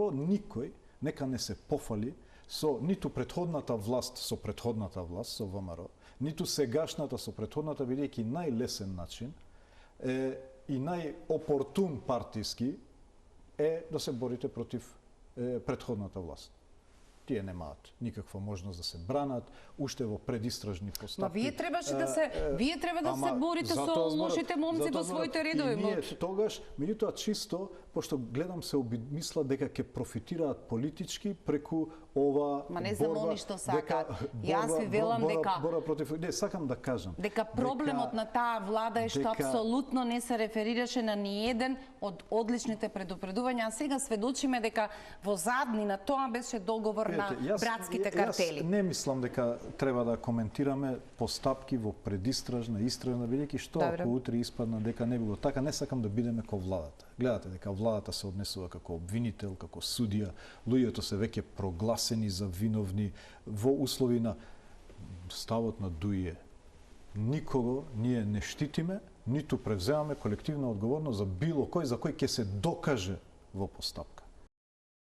прво никој нека не се пофали со ниту претходната власт со претходната власт со ВМРО, ниту сегашната со претходната, бидејќи најлесен начин и најопортун партиски е да се борите против претходната власт. Тие немаат никаква можност да се бранат, уште во предистражни постапки. Ма вие требаше да се борите со лошите момци во своите редови. Ние тогаш, меѓутоа чисто, пошто гледам се обмисла дека ќе профитираат политички преку ова Ма не знам они што сакаат. Јас ви велам дека борба против, не, сакам да кажам дека проблемот на таа влада е што апсолутно не се реферираше на ниеден од одличните предупредувања, а сега сведочиме дека во заднина тоа беше договор на братските картели. Јас не мислам дека треба да коментираме постапки во предистражна, истражна, бидејќи што ако утре испадна дека не било така, не сакам да бидеме ко владата. Гледате дека владата се однесува како обвинител, како судија, луѓето се веќе прогласени за виновни во услови на ставот на ДУИ. Никого ние не штитиме, ниту превземаме колективна одговорност за било кој за кој ќе се докаже во постапка.